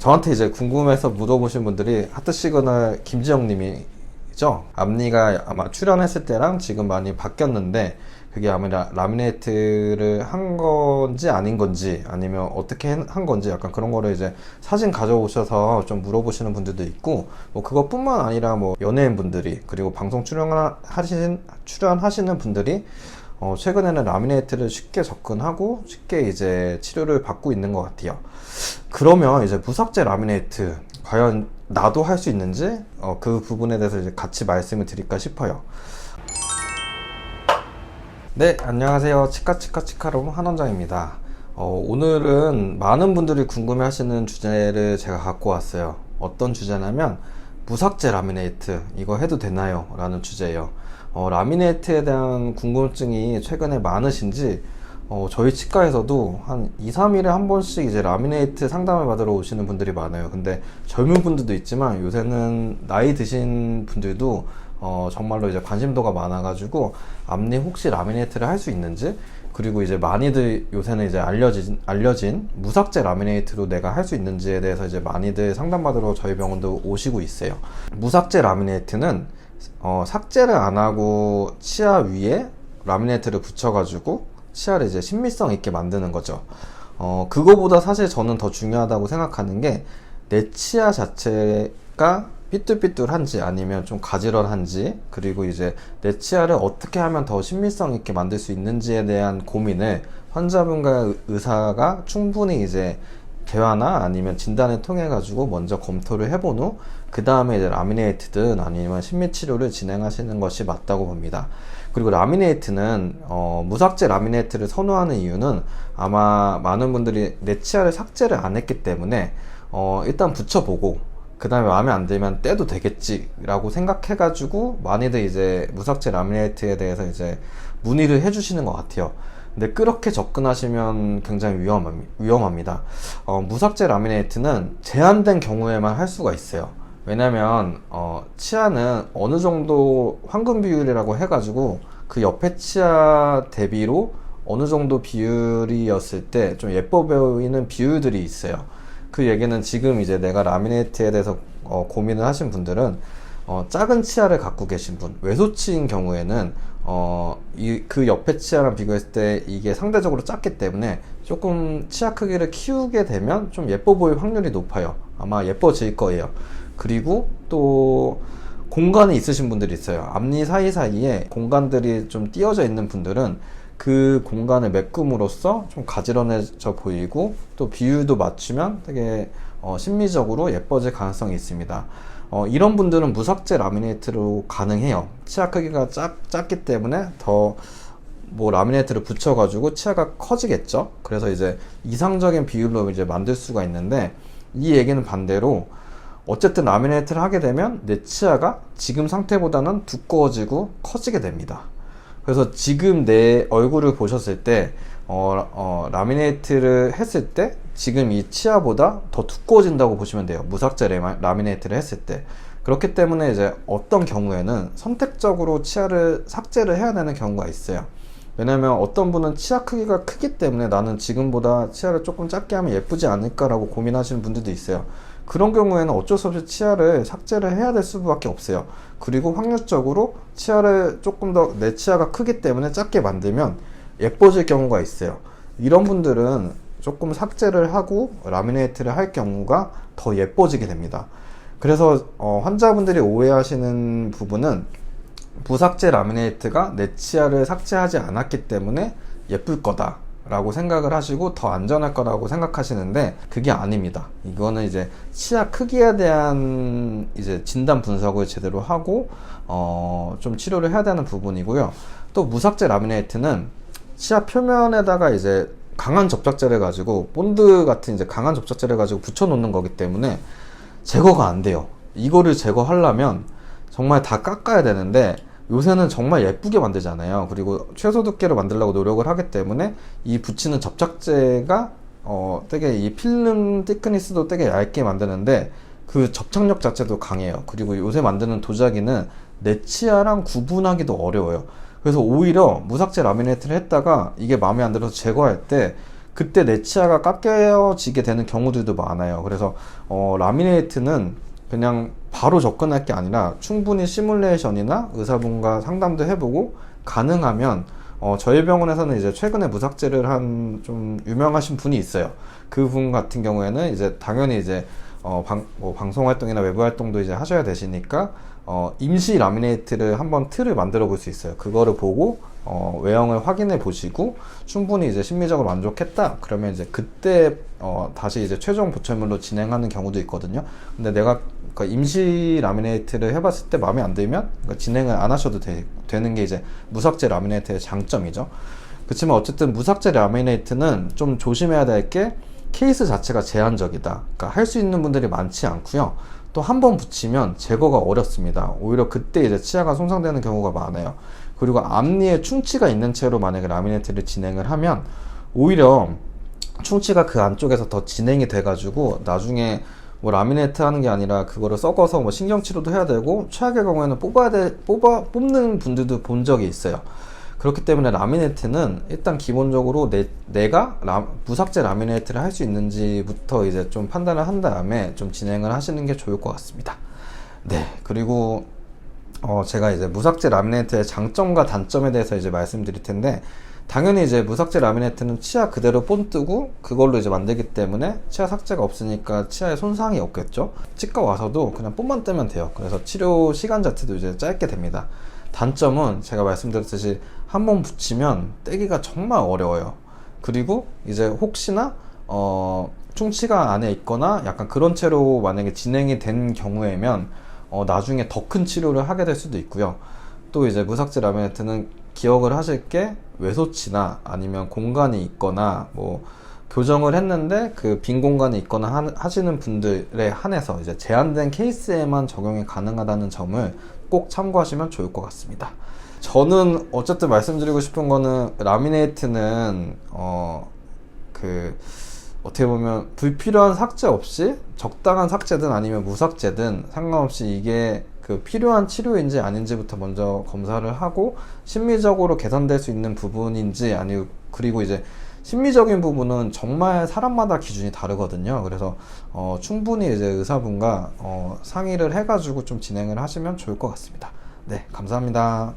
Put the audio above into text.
저한테 이제 궁금해서 물어보신 분들이 하트 시그널 김지영 님이죠. 앞니가 아마 출연했을 때랑 지금 많이 바뀌었는데 그게 아마 라미네이트를 한 건지 아닌 건지 아니면 어떻게 한 건지 약간 그런 거를 이제 사진 가져오셔서 좀 물어보시는 분들도 있고, 뭐 그것뿐만 아니라 뭐 연예인 분들이 그리고 방송 출연하시는 분들이 최근에는 라미네이트를 쉽게 접근하고 쉽게 이제 치료를 받고 있는 것 같아요. 그러면 이제 무삭제 라미네이트 과연 나도 할 수 있는지 그 부분에 대해서 이제 같이 말씀을 드릴까 싶어요. 네, 안녕하세요. 치카치카치카롬 한원장입니다. 오늘은 많은 분들이 궁금해 하시는 주제를 제가 갖고 왔어요. 어떤 주제냐면 무삭제 라미네이트 이거 해도 되나요? 라는 주제예요. 라미네이트에 대한 궁금증이 최근에 많으신지 저희 치과에서도 한 2, 3일에 한 번씩 이제 라미네이트 상담을 받으러 오시는 분들이 많아요. 근데 젊은 분들도 있지만 요새는 나이 드신 분들도 정말로 이제 관심도가 많아가지고 앞니 혹시 라미네이트를 할 수 있는지, 그리고 이제 많이들 요새는 이제 알려진 무삭제 라미네이트로 내가 할 수 있는지에 대해서 이제 많이들 상담받으러 저희 병원도 오시고 있어요. 무삭제 라미네이트는 삭제를 안 하고 치아 위에 라미네이트를 붙여가지고 치아를 이제 신미성 있게 만드는 거죠. 그거보다 사실 저는 더 중요하다고 생각하는 게 내 치아 자체가 삐뚤삐뚤한지 아니면 좀 가지런한지, 그리고 이제 내 치아를 어떻게 하면 더 신미성 있게 만들 수 있는지에 대한 고민을 환자분과 의사가 충분히 이제 대화나 아니면 진단을 통해 가지고 먼저 검토를 해본 후 그 다음에 이제 라미네이트든 아니면 신미치료를 진행하시는 것이 맞다고 봅니다. 그리고 라미네이트는 무삭제 라미네이트를 선호하는 이유는 아마 많은 분들이 내 치아를 삭제를 안 했기 때문에 일단 붙여보고 그 다음에 마음에 안 들면 떼도 되겠지 라고 생각해 가지고 많이들 이제 무삭제 라미네이트에 대해서 이제 문의를 해 주시는 것 같아요. 근데 그렇게 접근하시면 굉장히 위험합니다. 무삭제 라미네이트는 제한된 경우에만 할 수가 있어요. 왜냐면 치아는 어느 정도 황금 비율이라고 해가지고 그 옆에 치아 대비로 어느 정도 비율이었을 때 좀 예뻐 보이는 비율들이 있어요. 그 얘기는 지금 이제 내가 라미네이트에 대해서 고민을 하신 분들은 작은 치아를 갖고 계신 분, 외소치인 경우에는 그 옆에 치아랑 비교했을 때 이게 상대적으로 작기 때문에 조금 치아 크기를 키우게 되면 좀 예뻐 보일 확률이 높아요. 아마 예뻐질 거예요. 그리고 또 공간이 있으신 분들이 있어요. 앞니 사이사이에 공간들이 좀 띄어져 있는 분들은 그 공간을 메꿈으로써 좀 가지런해져 보이고 또 비율도 맞추면 되게 심미적으로 예뻐질 가능성이 있습니다. 이런 분들은 무삭제 라미네이트로 가능해요. 치아 크기가 작기 때문에 더 뭐 라미네이트를 붙여가지고 치아가 커지겠죠. 그래서 이제 이상적인 비율로 이제 만들 수가 있는데, 이 얘기는 반대로 어쨌든 라미네이트를 하게 되면 내 치아가 지금 상태보다는 두꺼워지고 커지게 됩니다. 그래서 지금 내 얼굴을 보셨을 때 라미네이트를 했을 때 지금 이 치아보다 더 두꺼워진다고 보시면 돼요. 무삭제 라미네이트를 했을 때. 그렇기 때문에 이제 어떤 경우에는 선택적으로 치아를 삭제를 해야 되는 경우가 있어요. 왜냐면 어떤 분은 치아 크기가 크기 때문에 나는 지금보다 치아를 조금 작게 하면 예쁘지 않을까라고 고민하시는 분들도 있어요. 그런 경우에는 어쩔 수 없이 치아를 삭제를 해야 될 수밖에 없어요. 그리고 확률적으로 치아를 조금 더 내 치아가 크기 때문에 작게 만들면 예뻐질 경우가 있어요. 이런 분들은 조금 삭제를 하고 라미네이트를 할 경우가 더 예뻐지게 됩니다. 그래서 환자분들이 오해하시는 부분은 무삭제 라미네이트가 내 치아를 삭제하지 않았기 때문에 예쁠 거다 라고 생각을 하시고 더 안전할 거라고 생각하시는데, 그게 아닙니다. 이거는 이제 치아 크기에 대한 이제 진단 분석을 제대로 하고 좀 치료를 해야 되는 부분이고요. 또 무삭제 라미네이트는 치아 표면에다가 이제 강한 접착제를 가지고 본드 같은 이제 강한 접착제를 가지고 붙여 놓는 거기 때문에 제거가 안 돼요. 이거를 제거하려면 정말 다 깎아야 되는데 요새는 정말 예쁘게 만들잖아요. 그리고 최소 두께로 만들려고 노력을 하기 때문에 이 붙이는 접착제가 되게 이 필름 티크니스도 되게 얇게 만드는데 그 접착력 자체도 강해요. 그리고 요새 만드는 도자기는 내 치아랑 구분하기도 어려워요. 그래서 오히려 무삭제 라미네이트를 했다가 이게 마음에 안 들어서 제거할 때 그때 내 치아가 깎여지게 되는 경우들도 많아요. 그래서 라미네이트는 그냥 바로 접근할 게 아니라 충분히 시뮬레이션이나 의사분과 상담도 해보고, 가능하면 저희 병원에서는 이제 최근에 무삭제를 한 좀 유명하신 분이 있어요. 그분 같은 경우에는 이제 당연히 이제 방송 활동이나 외부 활동도 이제 하셔야 되시니까 임시 라미네이트를 한번 틀을 만들어 볼 수 있어요. 그거를 보고 외형을 확인해 보시고 충분히 이제 심리적으로 만족했다 그러면 이제 그때 다시 이제 최종 보철물로 진행하는 경우도 있거든요. 근데 내가 임시 라미네이트를 해봤을 때 마음에 안 들면 진행을 안 하셔도 되는 게 이제 무삭제 라미네이트의 장점이죠. 그렇지만 어쨌든 무삭제 라미네이트는 좀 조심해야 될 게 케이스 자체가 제한적이다. 그러니까 할 수 있는 분들이 많지 않고요. 또 한 번 붙이면 제거가 어렵습니다. 오히려 그때 이제 치아가 손상되는 경우가 많아요. 그리고 앞니에 충치가 있는 채로 만약에 라미네이트를 진행을 하면 오히려 충치가 그 안쪽에서 더 진행이 돼가지고 나중에 뭐 라미네이트 하는 게 아니라 그거를 썩어서 뭐 신경치료도 해야 되고, 최악의 경우에는 뽑는 분들도 본 적이 있어요. 그렇기 때문에 라미네이트는 일단 기본적으로 내가 무삭제 라미네이트를 할 수 있는지부터 이제 좀 판단을 한 다음에 좀 진행을 하시는 게 좋을 것 같습니다. 네, 그리고 제가 이제 무삭제 라미네이트의 장점과 단점에 대해서 이제 말씀드릴 텐데, 당연히 이제 무삭제 라미네이트는 치아 그대로 본뜨고 그걸로 이제 만들기 때문에 치아 삭제가 없으니까 치아에 손상이 없겠죠. 치과 와서도 그냥 본만 떼면 돼요. 그래서 치료 시간 자체도 이제 짧게 됩니다. 단점은 제가 말씀드렸듯이 한 번 붙이면 떼기가 정말 어려워요. 그리고 이제 혹시나 충치가 안에 있거나 약간 그런 채로 만약에 진행이 된 경우에면 나중에 더 큰 치료를 하게 될 수도 있고요. 또 이제 무삭제 라미네이트는 기억을 하실 게 외소치나 아니면 공간이 있거나 뭐 교정을 했는데 그 빈 공간이 있거나 하시는 분들에 한해서 이제 제한된 케이스에만 적용이 가능하다는 점을 꼭 참고하시면 좋을 것 같습니다. 저는 어쨌든 말씀드리고 싶은 거는 라미네이트는 어떻게 보면 불필요한 삭제 없이 적당한 삭제든 아니면 무삭제든 상관없이 이게 그 필요한 치료인지 아닌지부터 먼저 검사를 하고, 심리적으로 개선될 수 있는 부분인지 아니고, 그리고 이제 심리적인 부분은 정말 사람마다 기준이 다르거든요. 그래서 충분히 이제 의사분과 상의를 해가지고 좀 진행을 하시면 좋을 것 같습니다. 네, 감사합니다.